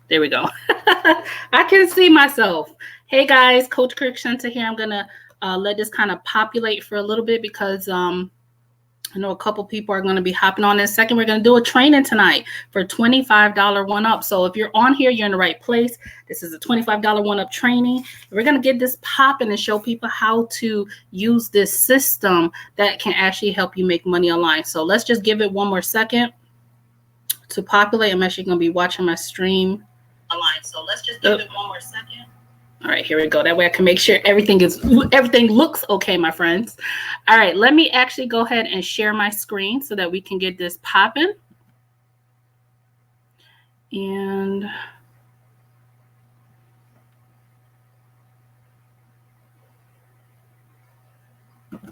There we go. I can see myself. Hey guys, Coach KIRKSHINTA here. I'm gonna let this kind of populate for a little bit because I know a couple people are going to be hopping on in a second. We're going to do a training tonight for $25 one-up. So if you're on here, you're in the right place. This is a $25 one-up training. We're going to get this popping and show people how to use this system that can actually help you make money online. So let's just give it one more second to populate. I'm actually going to be watching my stream online. So let's just give it one more second. All right, here we go. That way I can make sure everything looks okay, my friends. All right, let me actually go ahead and share my screen so that we can get this popping. And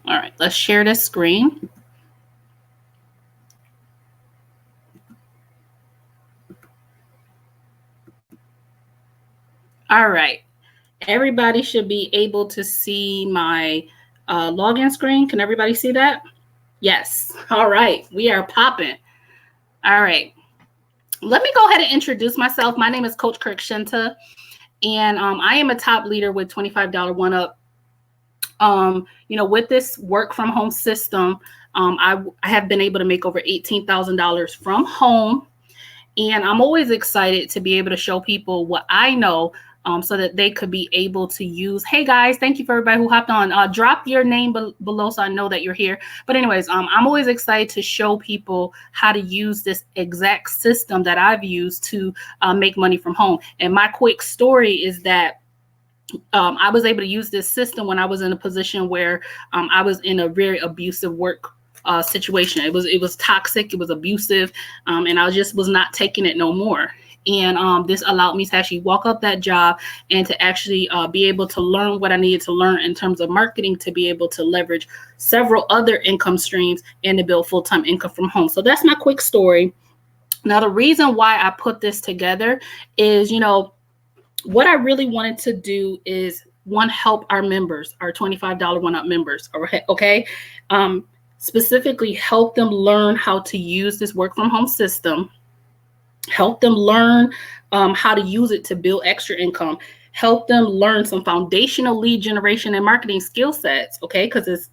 all right, let's share this screen. All right. Everybody should be able to see my login screen. Can everybody see that? Yes. All right. We are popping. All right. Let me go ahead and introduce myself. My name is Coach KIRKSHINTA, and I am a top leader with $25 one-up. You know, with this work from home system, I have been able to make over $18,000 from home. And I'm always excited to be able to show people what I know so that they could be able to use. Hey guys, thank you for everybody who hopped on. Drop your name below so I know that you're here. But anyways, I'm always excited to show people how to use this exact system that I've used to make money from home. And my quick story is that I was able to use this system when I was in a position where I was in a very abusive work situation. It was toxic, it was abusive, and I just was not taking it no more. And this allowed me to actually walk up that job and to actually be able to learn what I needed to learn in terms of marketing to be able to leverage several other income streams and to build full-time income from home. So that's my quick story. Now, the reason why I put this together is, you know, what I really wanted to do is, one, help our members, our $25 one-up members, okay? Specifically help them learn how to use this work from home system, help them learn how to use it to build extra income, help them learn some foundational lead generation and marketing skill sets, okay? Because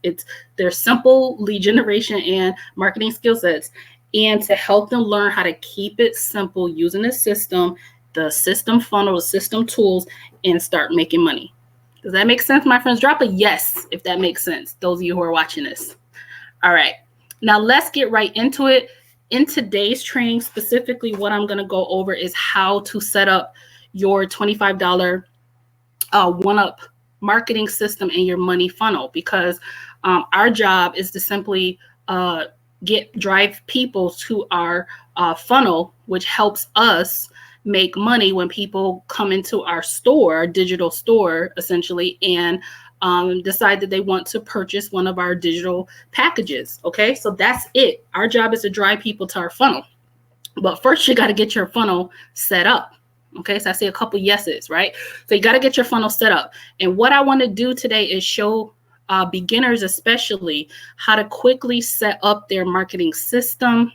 they're simple lead generation and marketing skill sets, and to help them learn how to keep it simple using the system funnel, the system tools, and start making money. Does that make sense, my friends? Drop a yes if that makes sense, those of you who are watching this. All right, now let's get right into it. In today's training, specifically what I'm going to go over is how to set up your $25 one-up marketing system and your money funnel, because our job is to simply drive people to our funnel, which helps us make money when people come into our store, our digital store, essentially, and decide that they want to purchase one of our digital packages. Okay, so that's it. Our job is to drive people to our funnel. But first, you got to get your funnel set up. Okay, so I see a couple yeses, right? So you got to get your funnel set up. And what I want to do today is show beginners especially how to quickly set up their marketing system,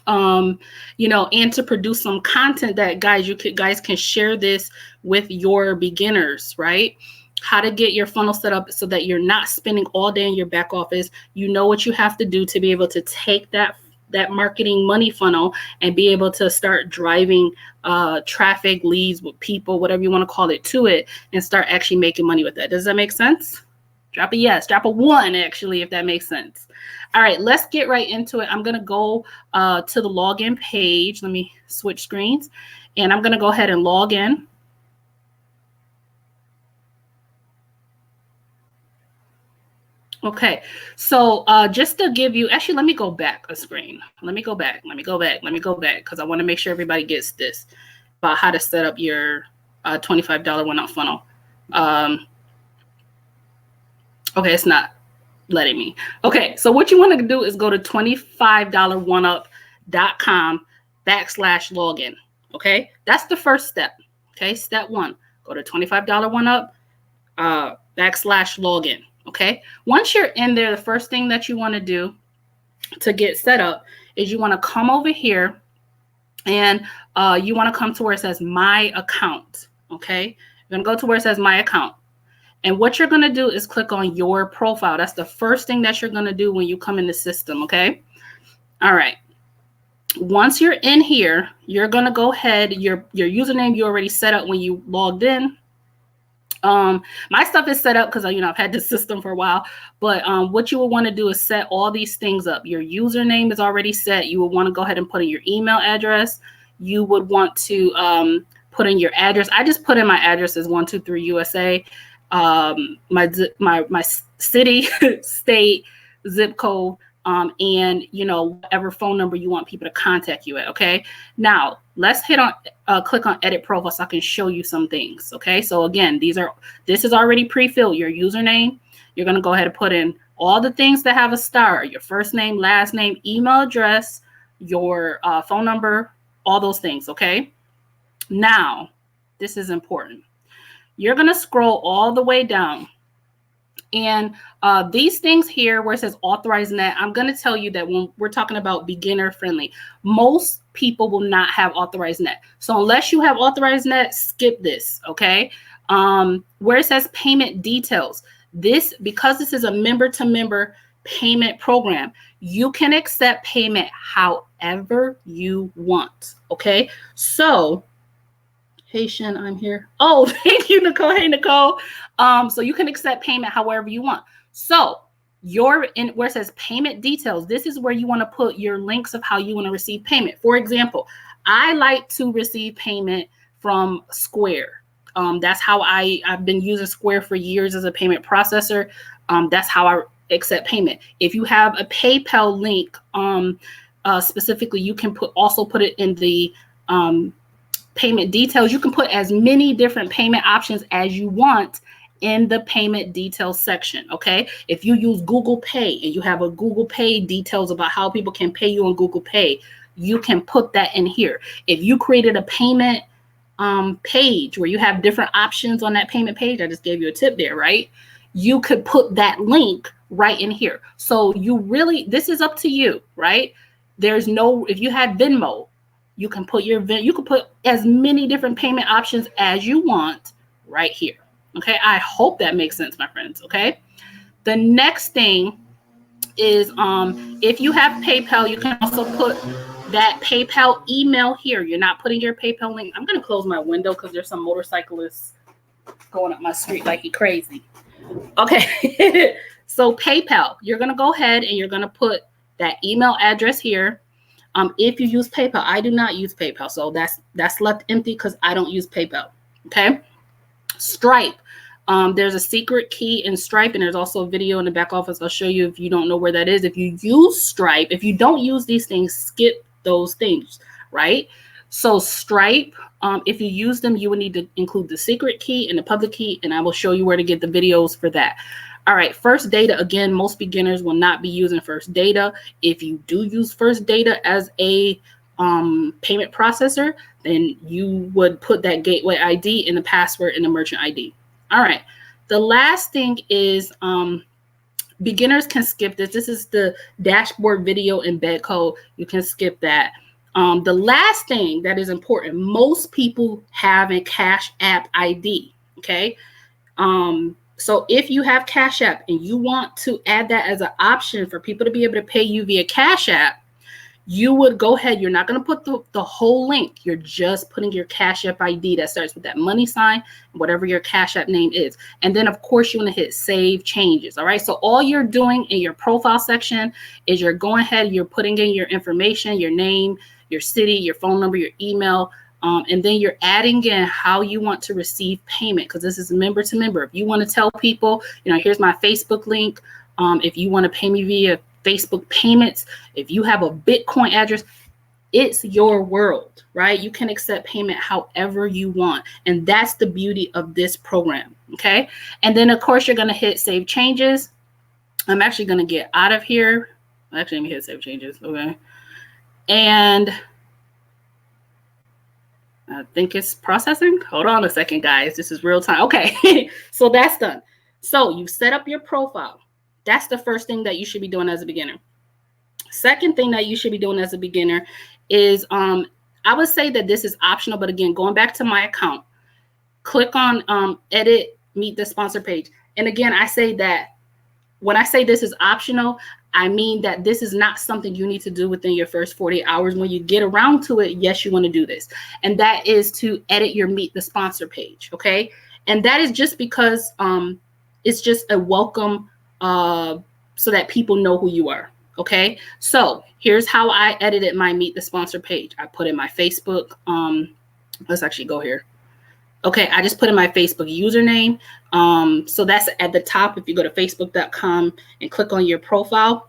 you know, and to produce some content that guys can share this with your beginners, right? How to get your funnel set up so that you're not spending all day in your back office. You know what you have to do to be able to take that marketing money funnel and be able to start driving traffic, leads, with people, whatever you want to call it, to it, and start actually making money with that. Does that make sense? Drop a yes, drop a 1 actually, if that makes sense. All right, let's get right into it. I'm going to go to the login page. Let me switch screens, and I'm going to go ahead and log in. Okay, so just to give you, actually, let me go back a screen. Let me go back, because I want to make sure everybody gets this about how to set up your $25 one-up funnel. Okay, it's not letting me. Okay, so what you want to do is go to $25oneup.com/login. Okay, that's the first step. Okay, step 1, go to $25oneup.com/login. Okay, once you're in there, the first thing that you want to do to get set up is you want to come over here And you want to come to where it says My Account. Okay, you're going to go to where it says My Account. And what you're going to do is click on Your Profile. That's the first thing that you're going to do when you come in the system. Okay. All right. Once you're in here, you're going to go ahead. Your username you already set up when you logged in. My stuff is set up because I've had this system for a while, but what you will want to do is set all these things up. Your username is already set. You will want to go ahead and put in your email address. You would want to put in your address. I just put in my address as 123 USA. My city, state, zip code, and whatever phone number you want people to contact you at. Okay. Now let's click on edit profile so I can show you some things. Okay. So again, this is already pre-filled. Your username, you're going to go ahead and put in all the things that have a star, your first name, last name, email address, your phone number, all those things. Okay. Now this is important. You're going to scroll all the way down. And these things here where it says authorized net, I'm going to tell you that when we're talking about beginner friendly, most people will not have authorized net. So unless you have authorized net, skip this. Okay. Where it says payment details, because this is a member to member payment program, you can accept payment however you want. Okay. So hey, Shen, I'm here. Oh, thank you, Nicole. Hey, Nicole. So you can accept payment however you want. So where it says payment details, this is where you want to put your links of how you want to receive payment. For example, I like to receive payment from Square. That's how I've been using Square for years as a payment processor. That's how I accept payment. If you have a PayPal link, specifically, you can also put it in the payment details. You can put as many different payment options as you want in the payment details section. Okay. If you use Google Pay and you have a Google Pay details about how people can pay you on Google Pay, you can put that in here. If you created a payment page where you have different options on that payment page, I just gave you a tip there, right? You could put that link right in here. So this is up to you, right? If you had Venmo, you can put as many different payment options as you want right here. Okay. I hope that makes sense, my friends. Okay. The next thing is, if you have PayPal, you can also put that PayPal email here. You're not putting your PayPal link. I'm going to close my window because there's some motorcyclists going up my street like he crazy. Okay. So PayPal, you're going to go ahead and you're going to put that email address here. If you use PayPal, I do not use PayPal, so that's left empty because I don't use PayPal. Okay. Stripe. There's a secret key in Stripe, and there's also a video in the back office. I'll show you if you don't know where that is. If you use Stripe, if you don't use these things, skip those things, right? So Stripe, if you use them, you would need to include the secret key and the public key, and I will show you where to get the videos for that. All right, First Data, again, most beginners will not be using First Data. If you do use First Data as a payment processor, then you would put that gateway ID and the password in the merchant ID. All right, the last thing is beginners can skip this. This is the dashboard video embed code. You can skip that. The last thing that is important, most people have a Cash App ID, okay? So if you have Cash App and you want to add that as an option for people to be able to pay you via Cash App, you would go ahead. You're not going to put the whole link. You're just putting your Cash App ID that starts with that money sign, whatever your Cash App name is. And then, of course, you want to hit Save Changes. All right. So all you're doing in your profile section is you're going ahead, you're putting in your information, your name, your city, your phone number, your email. And then you're adding in how you want to receive payment, because this is member to member. If you want to tell people, here's my Facebook link. If you want to pay me via Facebook payments, if you have a Bitcoin address, it's your world, right? You can accept payment however you want. And that's the beauty of this program. Okay. And then, of course, you're going to hit Save Changes. I'm actually going to get out of here. Actually, let me hit Save Changes. Okay. And I think it's processing. Hold on a second, guys. This is real time. Okay. So that's done. So you've set up your profile. That's the first thing that you should be doing as a beginner. Second thing that you should be doing as a beginner is I would say that this is optional, but again, going back to my account, click on edit, meet the sponsor page. And again, I say that when I say this is optional, I mean that this is not something you need to do within your first 48 hours. When you get around to it, yes, you want to do this. And that is to edit your meet the sponsor page. Okay. And that is just because it's just a welcome so that people know who you are. Okay. So here's how I edited my meet the sponsor page. I put in my Facebook. Let's actually go here. Okay, I just put in my Facebook username. So that's at the top. If you go to facebook.com and click on your profile,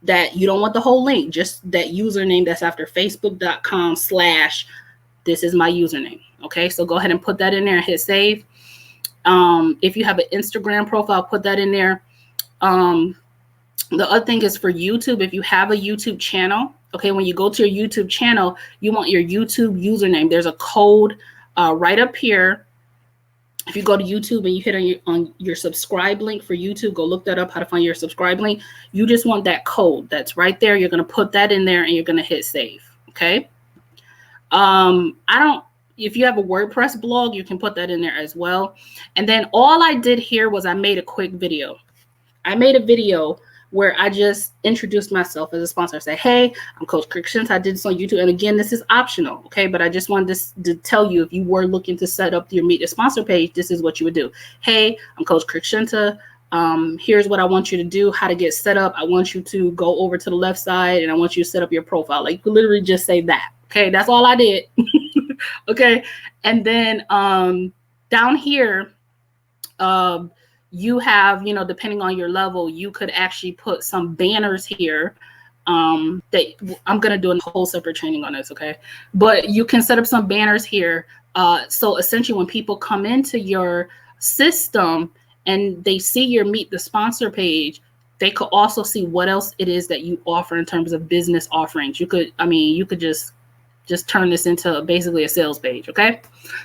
that you don't want the whole link, just that username that's after facebook.com/ this is my username. Okay, so go ahead and put that in there and hit save. If you have an Instagram profile, put that in there. The other thing is for YouTube, if you have a YouTube channel, okay, when you go to your YouTube channel, you want your YouTube username. There's a code right up here. If you go to YouTube and you hit on your subscribe link for YouTube, go look that up, how to find your subscribe link. You just want that code that's right there. You're going to put that in there and you're going to hit save. Okay. If you have a WordPress blog, you can put that in there as well. And then all I did here was I made a quick video. I made a video where I just introduced myself as a sponsor. I say, hey, I'm Coach KIRKSHINTA. I did this on YouTube. And again, this is optional, okay? But I just wanted to tell you, if you were looking to set up your Meet the Sponsor page, this is what you would do. Hey, I'm Coach KIRKSHINTA. Here's what I want you to do, how to get set up. I want you to go over to the left side, and I want you to set up your profile. Like, you could literally just say that, okay? That's all I did, okay? And then down here, you have, depending on your level, you could actually put some banners here that I'm going to do a whole separate training on this. Okay. But you can set up some banners here. So essentially when people come into your system and they see your Meet the Sponsor page, they could also see what else it is that you offer in terms of business offerings. You could just turn this into basically a sales page. Okay.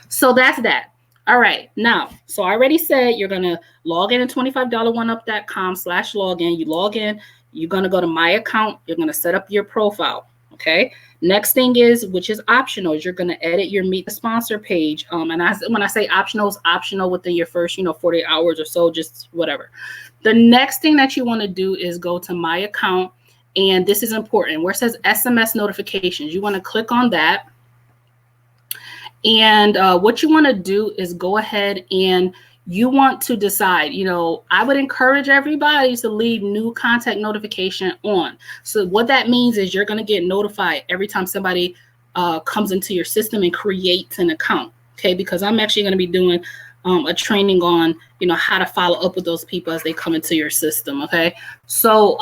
So that's that. All right, now, so I already said you're going to log in at $25oneup.com/login. You log in, you're going to go to my account. You're going to set up your profile, okay? Next thing is, which is optional, is you're going to edit your Meet the Sponsor page. And when I say optional, it's optional within your first, 48 hours or so, just whatever. The next thing that you want to do is go to my account, and this is important, where it says SMS notifications. You want to click on that. And what you want to do is go ahead and you want to decide, I would encourage everybody to leave new contact notification on. So what that means is you're going to get notified every time somebody comes into your system and creates an account. Okay, because I'm actually going to be doing a training on, how to follow up with those people as they come into your system. Okay, so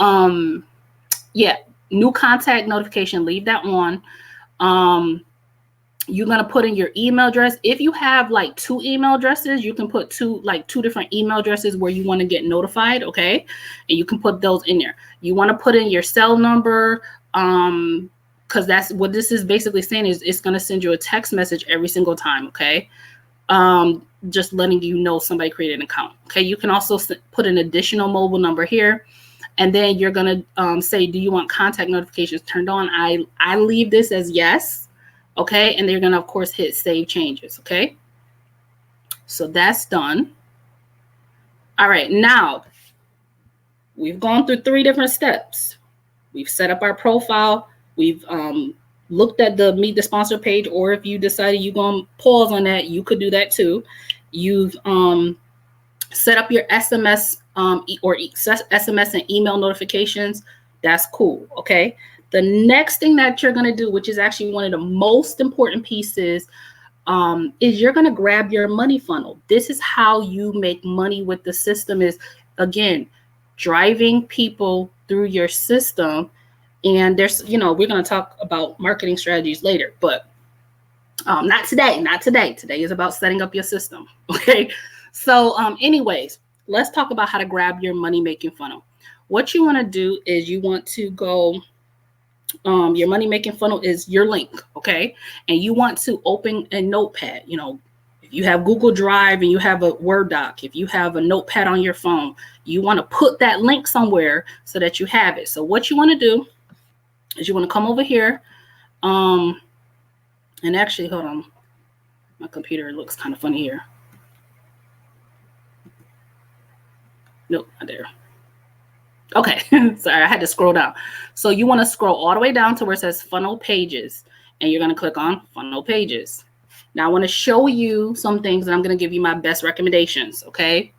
yeah, new contact notification, leave that on. You're going to put in your email address. If you have like 2 email addresses, you can put 2 different email addresses where you want to get notified. Okay. And you can put those in there. You want to put in your cell number. Cause that's what this is basically saying, is it's going to send you a text message every single time. Okay. Just letting you know somebody created an account. Okay. You can also put an additional mobile number here. And then you're going to say, do you want contact notifications turned on? I leave this as yes. Okay, and they're going to, of course, hit save changes. Okay, so that's done. All right, now we've gone through 3 different steps. We've set up our profile. We've looked at the Meet the Sponsor page, or if you decided you're going to pause on that, you could do that too. You've set up your SMS or SMS and email notifications. That's cool. Okay. The next thing that you're going to do, which is actually one of the most important pieces, is you're going to grab your money funnel. This is how you make money with the system, is, again, driving people through your system. And there's, we're going to talk about marketing strategies later, but not today. Not today. Today is about setting up your system. Okay. So anyways, let's talk about how to grab your money making funnel. What you want to do is you want to go, your money making funnel is your link. Okay. And you want to open a notepad. If you have Google Drive and you have a Word doc, if you have a notepad on your phone, you want to put that link somewhere so that you have it. So what you want to do is you want to come over here. And actually, hold on. My computer looks kind of funny here. Nope, not there. Okay, sorry, I had to scroll down. So you want to scroll all the way down to where it says funnel pages, and you're going to click on funnel pages. Now I want to show you some things, and I'm going to give you my best recommendations, okay?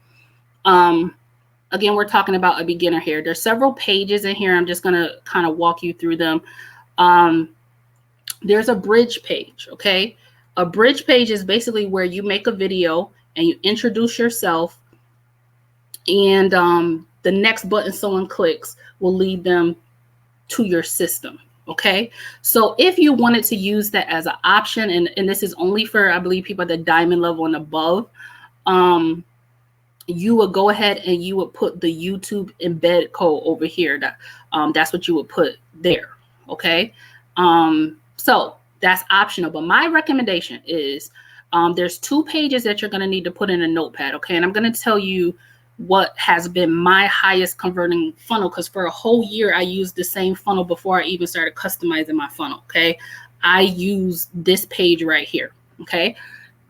Again, we're talking about a beginner here. There's several pages in here. I'm just going to kind of walk you through them. There's a bridge page, okay? A bridge page is basically where you make a video and you introduce yourself, and the next button someone clicks will lead them to your system, okay? So if you wanted to use that as an option, and this is only for, I believe, people at the diamond level and above, you would go ahead and you would put the YouTube embed code over here. That's what you would put there, okay? So that's optional, but my recommendation is there's 2 pages that you're going to need to put in a notepad, okay? And I'm going to tell you what has been my highest converting funnel, because for a whole year I used the same funnel before I even started customizing my funnel, okay? I use this page right here, okay?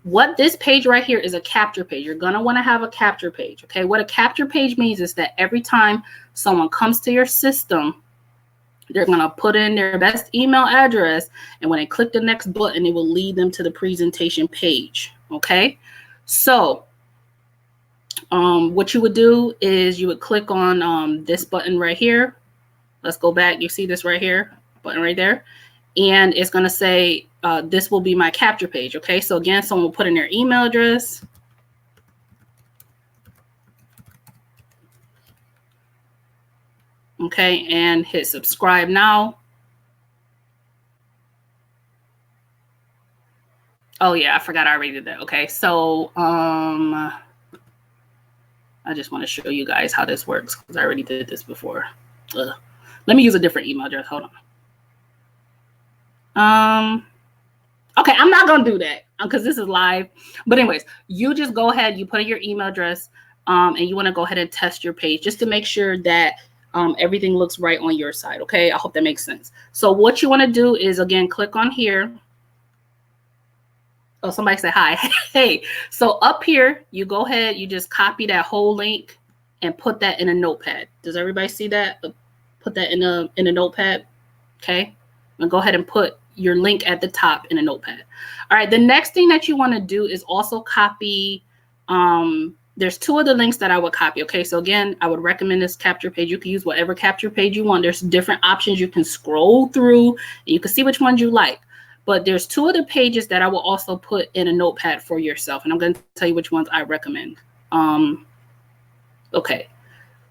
What this page right here is a capture page. You're going to want to have a capture page, okay? What a capture page means is that every time someone comes to your system, they're going to put in their best email address, and when they click the next button, it will lead them to the presentation page, okay? So what you would do is you would click on this button right here. Let's go back. You see this right here, button right there. And it's going to say, this will be my capture page. Okay. So again, someone will put in their email address. Okay. And hit subscribe now. Oh yeah, I forgot I already did that. Okay. So, I just want to show you guys how this works because I already did this before. Ugh. Let me use a different email address. Hold on. Okay, I'm not going to do that because this is live. But anyways, you just go ahead, you put in your email address, and you want to go ahead and test your page just to make sure that everything looks right on your side. Okay, I hope that makes sense. So what you want to do is, again, click on here. Oh, somebody said hi. Hey, so up here, you go ahead, you just copy that whole link and put that in a notepad. Does everybody see that? Put that in a notepad. Okay, and go ahead and put your link at the top in a notepad. All right, the next thing that you want to do is also copy. There's 2 other links that I would copy. Okay, so again, I would recommend this capture page. You can use whatever capture page you want. There's different options. You can scroll through and you can see which ones you like. But there's 2 other pages that I will also put in a notepad for yourself. And I'm going to tell you which ones I recommend. Okay,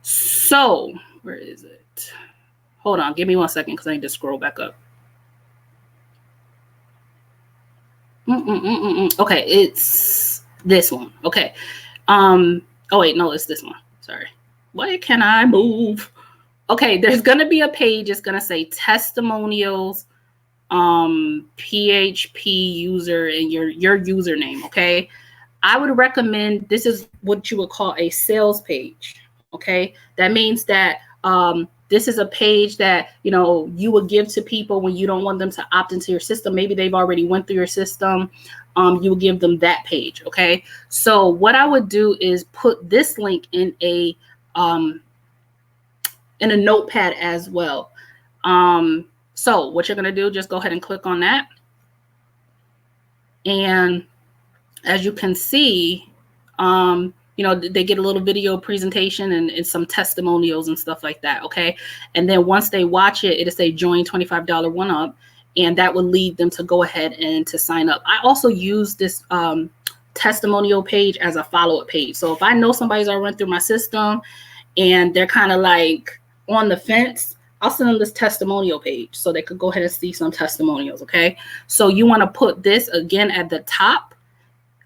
so where is it? Hold on, give me 1 second because I need to scroll back up. Okay, it's this one. Okay. Oh wait, no, it's this one. Sorry. Why can I move? Okay, there's gonna be a page. It's gonna say testimonials, PHP user, and your username. Okay. I would recommend, this is what you would call a sales page. Okay. That means that this is a page that, you know, you would give to people when you don't want them to opt into your system. Maybe they've already went through your system. You will give them that page. Okay. So what I would do is put this link in a notepad as well. So what you're going to do, just go ahead and click on that. And as you can see, you know, they get a little video presentation and some testimonials and stuff like that. Okay. And then once they watch it, it'll say join $25 one up, and that will lead them to go ahead and to sign up. I also use this testimonial page as a follow-up page. So if I know somebody's already run through my system and they're kind of like on the fence, I'll send them this testimonial page so they could go ahead and see some testimonials. Okay. So you want to put this again at the top.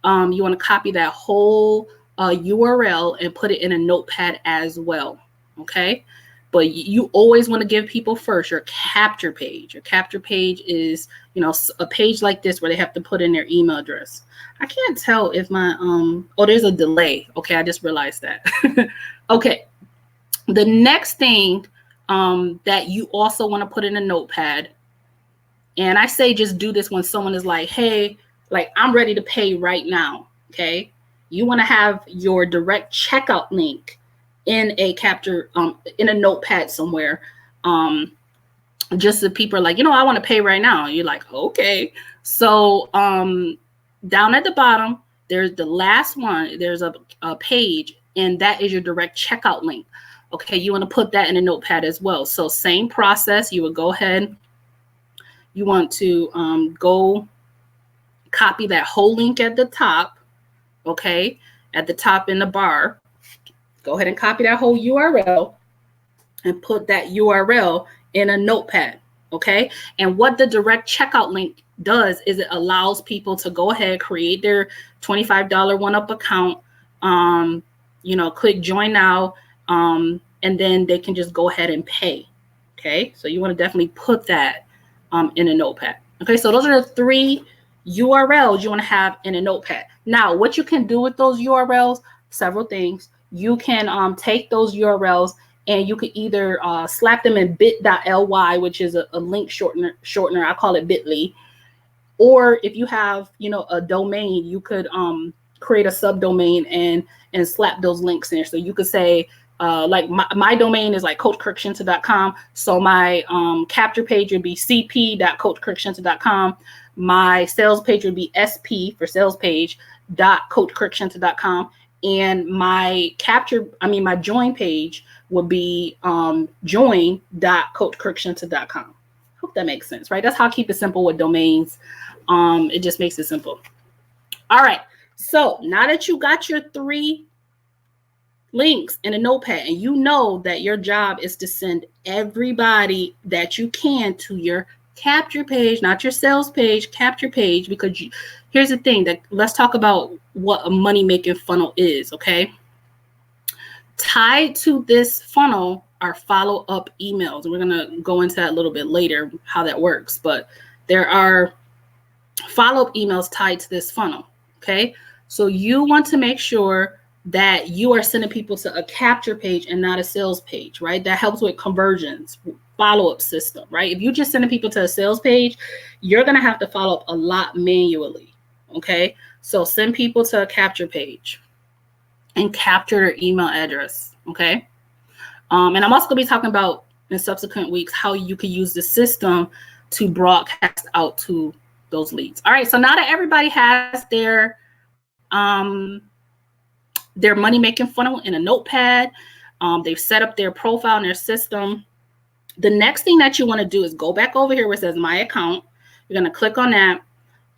You want to copy that whole URL and put it in a notepad as well. Okay. But you always want to give people first your capture page. Your capture page is, you know, a page like this where they have to put in their email address. I can't tell if my, oh, there's a delay. Okay. I just realized that. Okay. The next thing that you also want to put in a notepad And I say just do this when someone is like, hey, like I'm ready to pay right now. Okay. You want to have your direct checkout link in a capture, in a notepad somewhere. Just so people are like, I want to pay right now. And you're like, okay. So down at the bottom, there's the last one. There's a page, and that is your direct checkout link. Okay. You want to put that in a notepad as well. So same process. You would go ahead. You want to go copy that whole link at the top. Okay. At the top in the bar, go ahead and copy that whole URL and put that URL in a notepad. Okay. And what the direct checkout link does is it allows people to go ahead, create their $25 1UP account, click join now, and then they can just go ahead and pay. Okay. So you want to definitely put that in a notepad. Okay. So those are the 3 URLs you want to have in a notepad. Now, what you can do with those URLs, several things. You can take those URLs and you could either slap them in bit.ly, which is a link shortener. I call it bit.ly. Or if you have, a domain, you could create a subdomain and slap those links in. So you could say, like my domain is like 𝐾oachKirkshinta.com. So my capture page would be cp.𝐾oachKirkshinta.com. My sales page would be sp for sales page.𝐾oachKirkshinta.com. And my join page would be join.𝐾oachKirkshinta.com. Hope that makes sense, right? That's how I keep it simple with domains. It just makes it simple. All right. So now that you got your 3 links in a notepad, and you know that your job is to send everybody that you can to your capture page, not your sales page, capture page, because here's the thing, that let's talk about what a money-making funnel is, okay? Tied to this funnel are follow-up emails, and we're going to go into that a little bit later, how that works, but there are follow-up emails tied to this funnel, okay? So you want to make sure that you are sending people to a capture page and not a sales page, right? That helps with conversions, follow-up system, right? If you're just sending people to a sales page, you're going to have to follow up a lot manually, okay? So send people to a capture page and capture their email address, okay? And I'm also going to be talking about in subsequent weeks how you can use the system to broadcast out to those leads. All right, so now that everybody has their money-making funnel in a notepad, they've set up their profile in their system, the next thing that you want to do is go back over here where it says my account. You're going to click on that,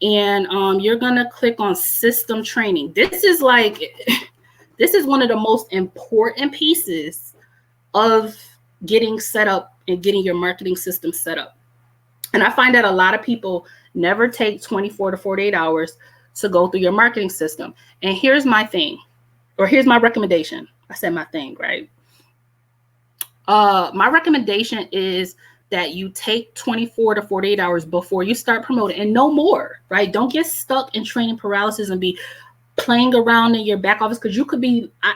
and you're going to click on system training. This is one of the most important pieces of getting set up and getting your marketing system set up. And I find that a lot of people never take 24 to 48 hours to go through your marketing system. And here's my thing, or here's my recommendation. I said my thing, right? My recommendation is that you take 24 to 48 hours before you start promoting, and no more, right? Don't get stuck in training paralysis and be playing around in your back office, because you could be, I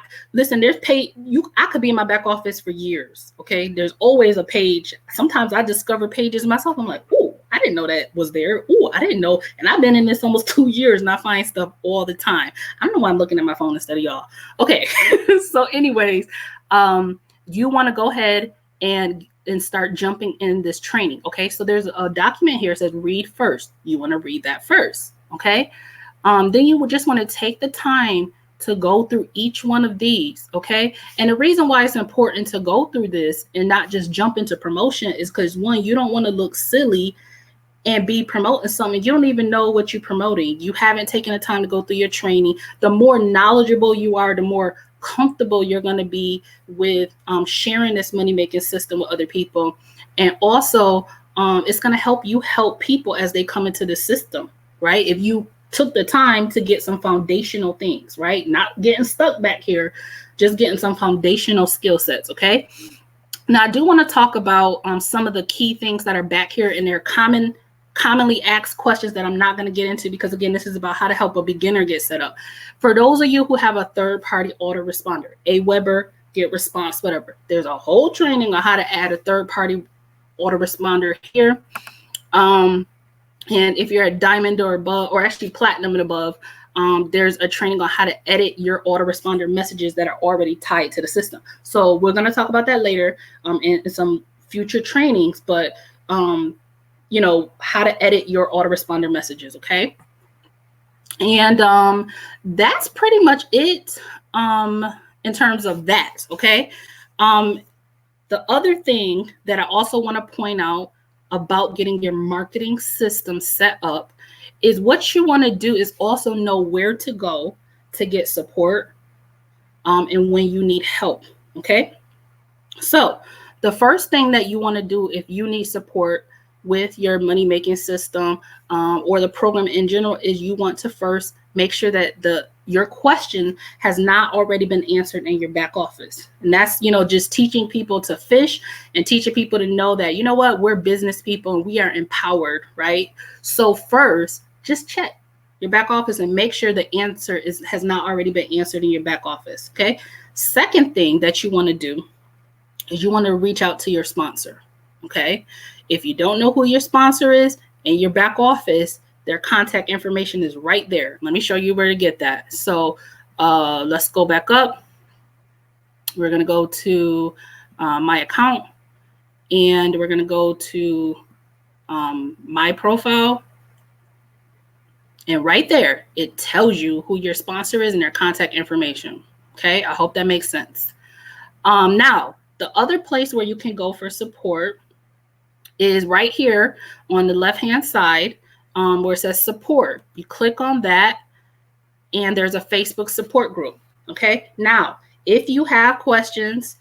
could be in my back office for years, okay? There's always a page. Sometimes I discover pages myself. I'm like, oh, I didn't know that was there. Oh, I didn't know. And I've been in this almost 2 years and I find stuff all the time. I don't know why I'm looking at my phone instead of y'all. Okay. So anyways, you want to go ahead and start jumping in this training. Okay. So there's a document here that says read first. You want to read that first. Okay. Then you would just want to take the time to go through each one of these. Okay. And the reason why it's important to go through this and not just jump into promotion is because, one, you don't want to look silly and be promoting something you don't even know what you're promoting. You haven't taken the time to go through your training. The more knowledgeable you are, the more comfortable you're going to be with sharing this money-making system with other people. And also, it's going to help you help people as they come into the system, right? If you took the time to get some foundational things, right? Not getting stuck back here, just getting some foundational skill sets, okay? Now, I do want to talk about some of the key things that are back here, and they're commonly asked questions that I'm not going to get into because, again, this is about how to help a beginner get set up. For those of you who have a third-party autoresponder, Aweber, GetResponse, whatever, there's a whole training on how to add a third-party autoresponder here. And if you're a diamond or above, or actually platinum and above, there's a training on how to edit your autoresponder messages that are already tied to the system. So we're going to talk about that later in some future trainings, but you know, how to edit your autoresponder messages, okay? And that's pretty much it in terms of that, okay? The other thing that I also want to point out about getting your marketing system set up is what you want to do is also know where to go to get support and when you need help, okay? So the first thing that you want to do if you need support with your money-making system or the program in general is you want to first make sure that your question has not already been answered in your back office. And that's, you know, just teaching people to fish and teaching people to know that, you know what, we're business people and we are empowered, right? So first, just check your back office and make sure the answer has not already been answered in your back office, okay? Second thing that you want to do is you want to reach out to your sponsor, okay? If you don't know who your sponsor is in your back office, their contact information is right there. Let me show you where to get that. So let's go back up. We're going to go to my account, and we're going to go to my profile. And right there, it tells you who your sponsor is and their contact information. Okay, I hope that makes sense. Now, the other place where you can go for support is right here on the left-hand side where it says support. You click on that, and there's a Facebook support group. Okay, now, if you have questions,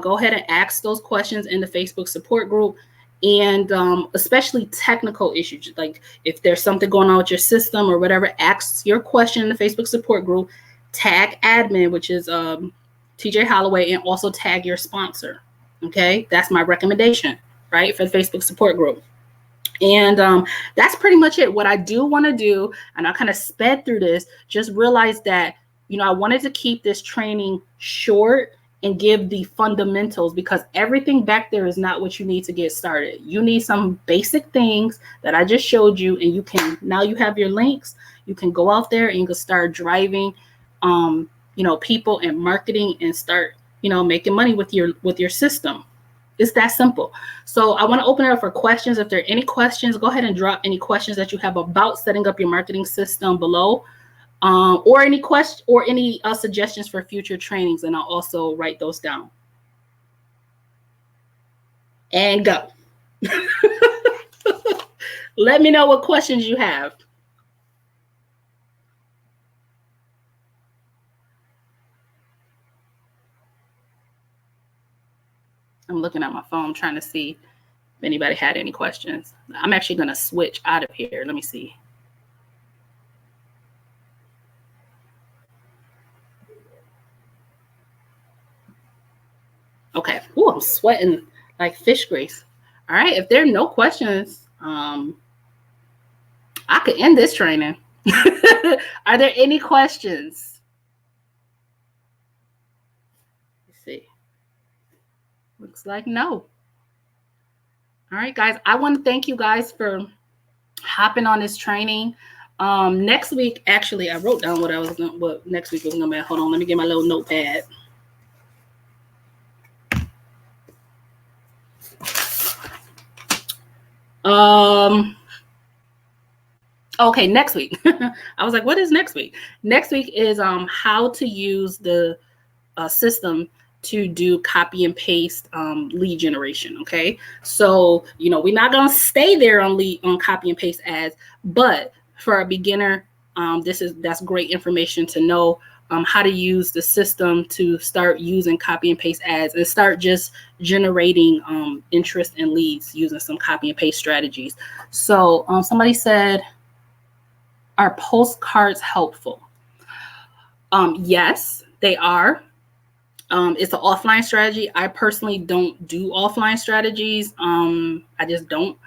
go ahead and ask those questions in the Facebook support group. And especially technical issues, like if there's something going on with your system or whatever, ask your question in the Facebook support group, tag admin, which is TJ Holloway, and also tag your sponsor. Okay, that's my recommendation, right, for the Facebook support group. And that's pretty much it. What I do want to do, and I kind of sped through this, just realized that, you know, I wanted to keep this training short and give the fundamentals, because everything back there is not what you need to get started. You need some basic things that I just showed you, and you can, now you have your links, you can go out there and you can start driving, you know, people and marketing and start, you know, making money with your system. It's that simple. So I want to open it up for questions. If there are any questions, go ahead and drop any questions that you have about setting up your marketing system below. Or any question or any suggestions for future trainings, and I'll also write those down. And go. Let me know what questions you have. I'm looking at my phone trying to see if anybody had any questions. I'm actually going to switch out of here. Let me see. Okay. Oh, I'm sweating like fish grease. All right. If there are no questions, I could end this training. Are there any questions? Let's see. Looks like no. All right, guys. I want to thank you guys for hopping on this training. Next week, actually, I wrote down what next week was going to be. Hold on. Let me get my little notepad. Okay, next week. I was like, what is next week? Next week is how to use the system to do copy and paste lead generation. Okay, so you know, we're not gonna stay there on copy and paste ads, but for a beginner, that's great information to know how to use the system to start using copy and paste ads and start just generating interest and leads using some copy and paste strategies. So somebody said, are postcards helpful? Yes, they are. It's an offline strategy. I personally don't do offline strategies. I just don't.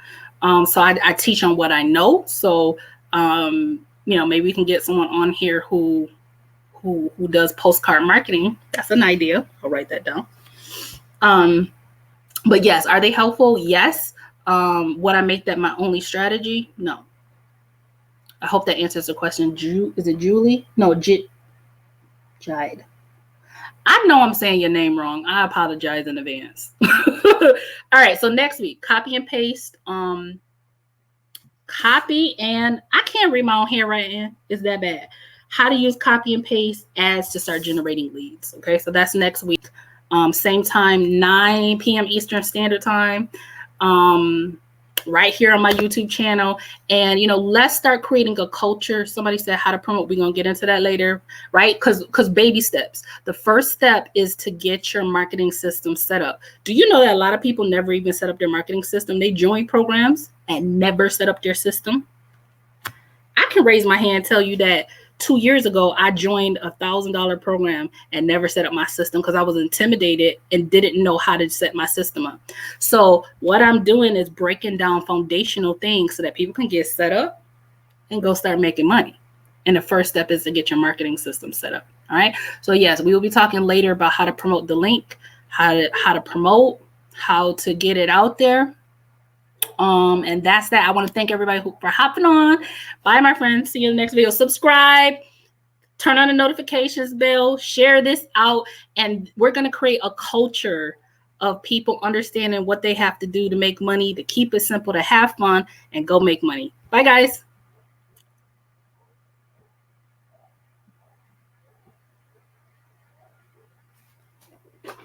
So I teach on what I know. So, you know, maybe we can get someone on here who does postcard marketing. That's an idea. I'll write that down. But yes, are they helpful? Yes. Would I make that my only strategy? No. I hope that answers the question. Is it Julie? No, Jide. I know I'm saying your name wrong. I apologize in advance. All right, so next week, copy and paste. Copy and I can't read my own handwriting. It's that bad. How to use copy and paste ads to start generating leads. Okay, so that's next week. Same time, 9 p.m. Eastern Standard Time. Right here on my YouTube channel. And, you know, let's start creating a culture. Somebody said how to promote. We're going to get into that later, right? Because baby steps. The first step is to get your marketing system set up. Do you know that a lot of people never even set up their marketing system? They join programs and never set up their system. I can raise my hand and tell you that 2 years ago, I joined a $1,000 program and never set up my system because I was intimidated and didn't know how to set my system up. So what I'm doing is breaking down foundational things so that people can get set up and go start making money. And the first step is to get your marketing system set up. All right. So yes, we will be talking later about how to promote the link, how to promote, how to get it out there. And that's that. I want to thank everybody for hopping on. Bye, my friends. See you in the next video. Subscribe, turn on the notifications bell, share this out, and we're going to create a culture of people understanding what they have to do to make money, to keep it simple, to have fun, and go make money. Bye, guys.